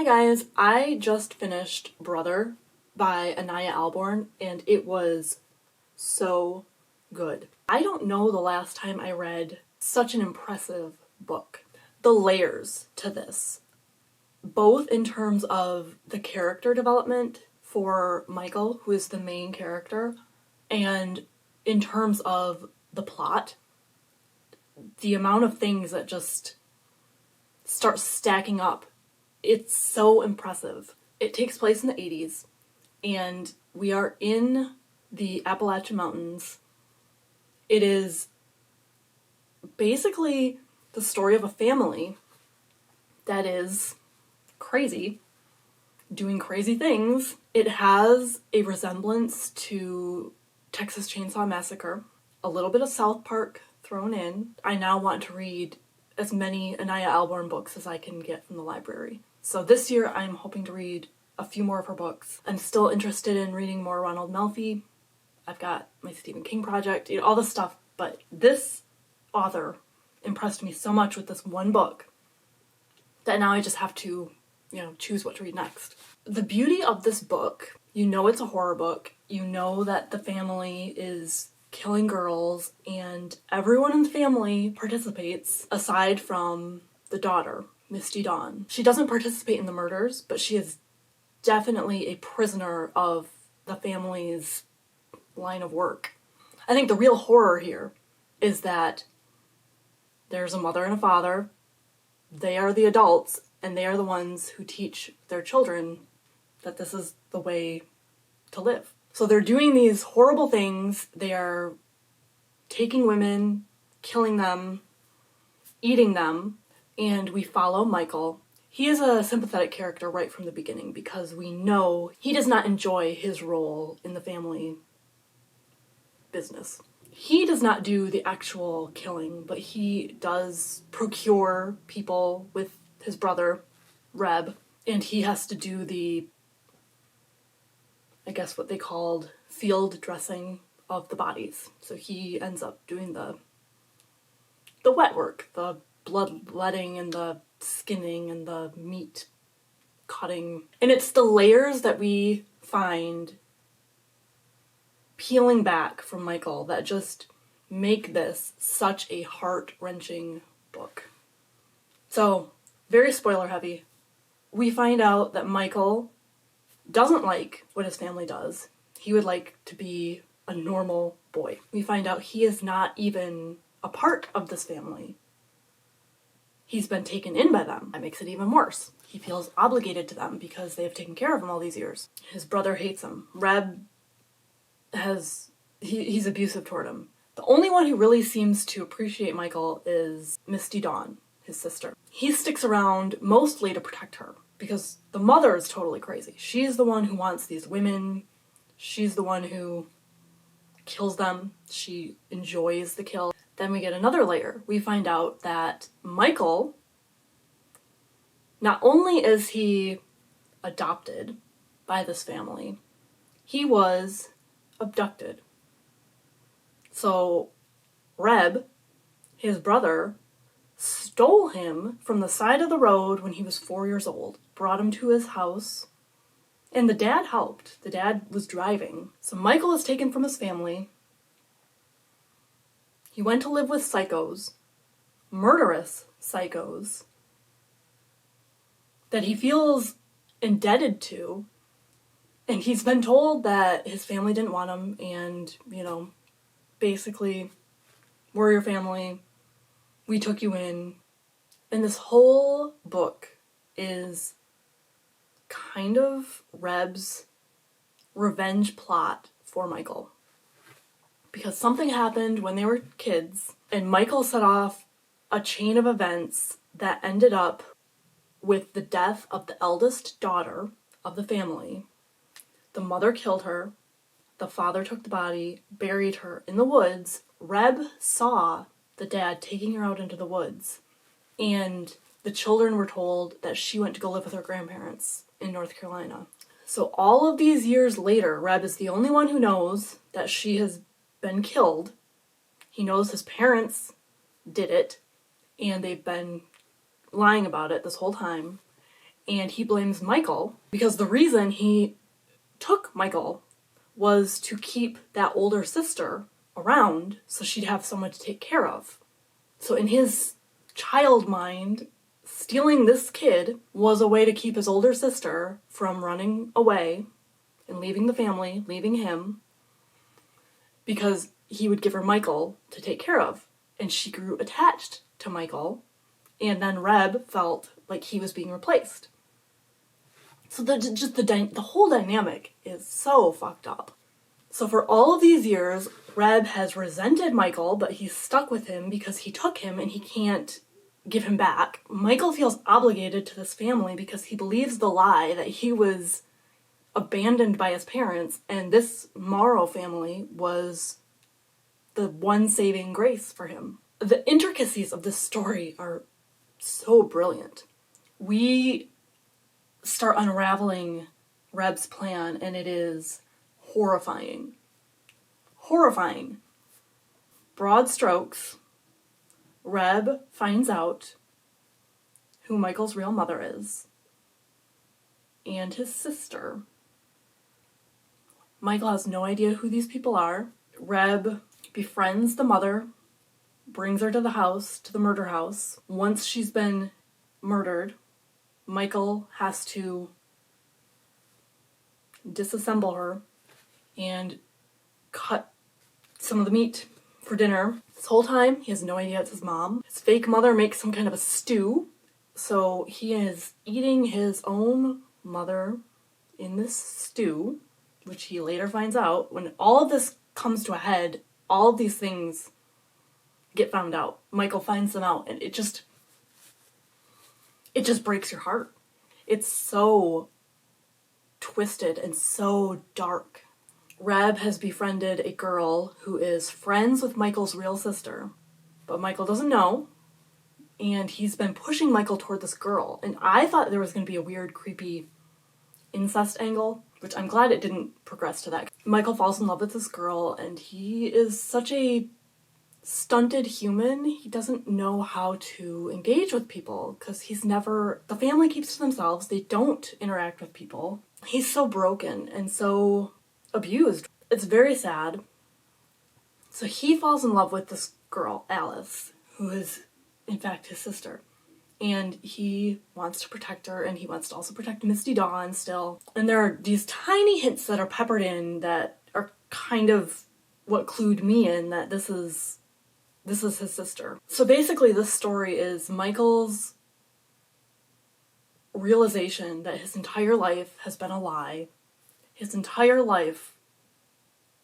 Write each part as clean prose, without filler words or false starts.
guys, I just finished Brother by Ania Ahlborn, and it was so good. I don't know the last time I read such an impressive book. The layers to this, both in terms of the character development for Michael, who is the main character, and in terms of the plot, the amount of things that just start stacking up. It's so impressive. It takes place in the 80s, and we are in the Appalachian Mountains. It is basically the story of a family that is crazy, doing crazy things. It has a resemblance to Texas Chainsaw Massacre, a little bit of South Park thrown in. I now want to read as many Ania Ahlborn books as I can get from the library. So this year I'm hoping to read a few more of her books. I'm still interested in reading more Ronald Melfi. I've got my Stephen King project, all this stuff, but this author impressed me so much with this one book that now I just have to, choose what to read next. The beauty of this book, it's a horror book, that the family is killing girls, and everyone in the family participates aside from the daughter, Misty Dawn. She doesn't participate in the murders, but she is definitely a prisoner of the family's line of work. I think the real horror here is that there's a mother and a father. They are the adults, and they are the ones who teach their children that this is the way to live. So they're doing these horrible things. They are taking women, killing them, eating them, and we follow Michael. He is a sympathetic character right from the beginning because we know he does not enjoy his role in the family business. He does not do the actual killing, but he does procure people with his brother, Reb, and he has to do what they called field dressing of the bodies. So he ends up doing the wet work, the bloodletting and the skinning and the meat cutting. And it's the layers that we find peeling back from Michael that just make this such a heart-wrenching book. So, very spoiler heavy. We find out that Michael doesn't like what his family does. He would like to be a normal boy. We find out he is not even a part of this family. He's been taken in by them. That makes it even worse. He feels obligated to them because they have taken care of him all these years. His brother hates him. Reb he's abusive toward him. The only one who really seems to appreciate Michael is Misty Dawn, his sister. He sticks around mostly to protect her because the mother is totally crazy. She's the one who wants these women. She's the one who kills them. She enjoys the kill. Then we get another layer. We find out that Michael, not only is he adopted by this family, he was abducted. So Reb, his brother, stole him from the side of the road when he was 4 years old, brought him to his house, and the dad helped. The dad was driving. So Michael is taken from his family. He went to live with psychos, murderous psychos, that he feels indebted to. And he's been told that his family didn't want him and, basically, we're your family. We took you in. And this whole book is kind of Reb's revenge plot for Michael. Because something happened when they were kids, and Michael set off a chain of events that ended up with the death of the eldest daughter of the family. The mother killed her. The father took the body, buried her in the woods. Reb saw the dad taking her out into the woods. And the children were told that she went to go live with her grandparents in North Carolina. So all of these years later, Reb is the only one who knows that she has been killed. He knows his parents did it, and they've been lying about it this whole time. and he blames Michael because the reason he took Michael was to keep that older sister around so she'd have someone to take care of. So in his child mind, stealing this kid was a way to keep his older sister from running away and leaving the family, leaving him, because he would give her Michael to take care of. And she grew attached to Michael, and then Reb felt like he was being replaced. So the whole dynamic is so fucked up. So for all of these years, Reb has resented Michael, but he's stuck with him because he took him and he can't give him back. Michael feels obligated to this family because he believes the lie that he was abandoned by his parents, and this Morrow family was the one saving grace for him. The intricacies of this story are so brilliant. We start unraveling Reb's plan, and it is horrifying. Horrifying. Broad strokes, Reb finds out who Michael's real mother is and his sister. Michael has no idea who these people are. Reb befriends the mother, brings her to the house, to the murder house. Once she's been murdered, Michael has to disassemble her and cut some of the meat for dinner. This whole time, he has no idea it's his mom. His fake mother makes some kind of a stew, so he is eating his own mother in this stew, which he later finds out. When all of this comes to a head, all of these things get found out. Michael finds them out, and it just breaks your heart. It's so twisted and so dark. Reb has befriended a girl who is friends with Michael's real sister, but Michael doesn't know, and he's been pushing Michael toward this girl, and I thought there was going to be a weird, creepy incest angle, which I'm glad it didn't progress to that. Michael falls in love with this girl, and he is such a stunted human. He doesn't know how to engage with people because the family keeps to themselves. They don't interact with people. He's so broken and so abused. It's very sad. So he falls in love with this girl, Alice, who is in fact his sister. And he wants to protect her, and he wants to also protect Misty Dawn still. And there are these tiny hints that are peppered in that are kind of what clued me in that this is his sister. So basically this story is Michael's realization that his entire life has been a lie. His entire life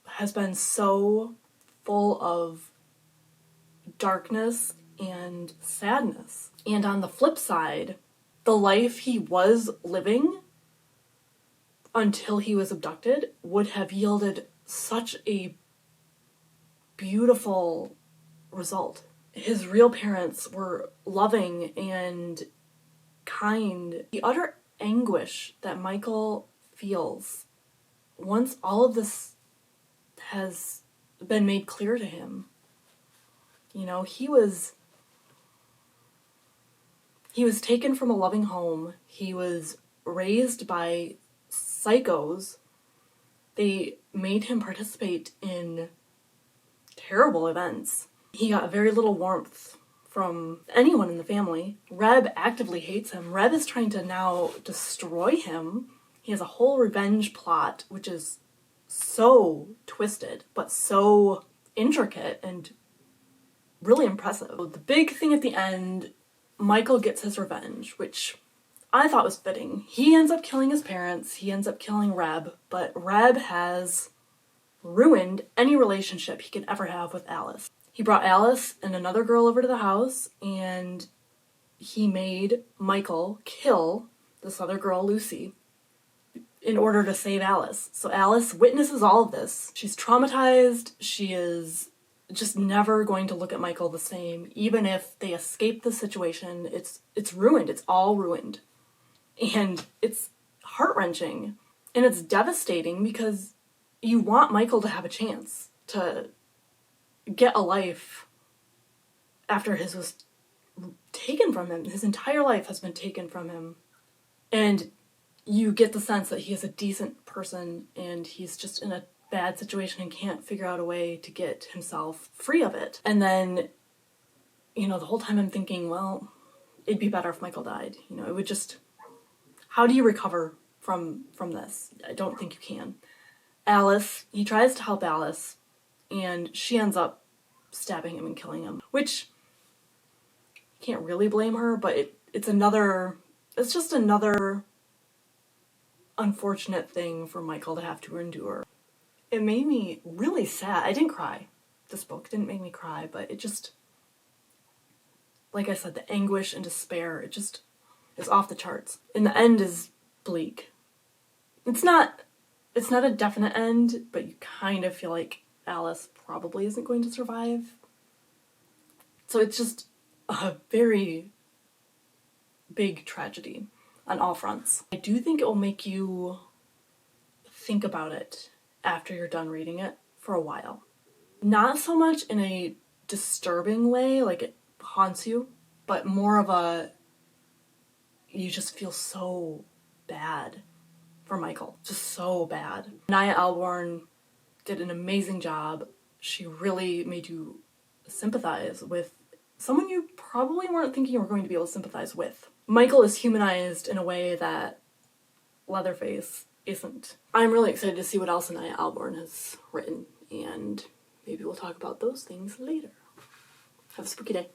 has been so full of darkness and sadness. And on the flip side, the life he was living until he was abducted would have yielded such a beautiful result. His real parents were loving and kind. The utter anguish that Michael feels once all of this has been made clear to him. You know, he was taken from a loving home. He was raised by psychos. They made him participate in terrible events. He got very little warmth from anyone in the family. Reb actively hates him. Reb is trying to now destroy him. He has a whole revenge plot, which is so twisted, but so intricate and really impressive. The big thing at the end, Michael gets his revenge, which I thought was fitting. He ends up killing his parents, he ends up killing Reb, but Reb has ruined any relationship he could ever have with Alice. He brought Alice and another girl over to the house, and he made Michael kill this other girl, Lucy, in order to save Alice. So Alice witnesses all of this. She's traumatized. She is just never going to look at Michael the same. Even if they escape the situation, it's ruined. It's all ruined. And it's heart-wrenching. And it's devastating because you want Michael to have a chance to get a life after his was taken from him. His entire life has been taken from him. And you get the sense that he is a decent person and he's just in a bad situation and can't figure out a way to get himself free of it. And then, you know, the whole time I'm thinking, well, it'd be better if Michael died. You know, it would just... How do you recover from this? I don't think you can. Alice, he tries to help Alice, and she ends up stabbing him and killing him, which you can't really blame her, but it's just another unfortunate thing for Michael to have to endure. It made me really sad. I didn't cry. This book didn't make me cry, but it just, like I said, the anguish and despair, it just is off the charts. And the end is bleak. It's not a definite end, but you kind of feel like Alice probably isn't going to survive. So it's just a very big tragedy on all fronts. I do think it will make you think about it after you're done reading it for a while. Not so much in a disturbing way, like it haunts you, but more of a, you just feel so bad for Michael. Just so bad. Ania Ahlborn did an amazing job. She really made you sympathize with someone you probably weren't thinking you were going to be able to sympathize with. Michael is humanized in a way that Leatherface isn't. I'm really excited to see what else Ania Ahlborn has written, and maybe we'll talk about those things later. Have a spooky day.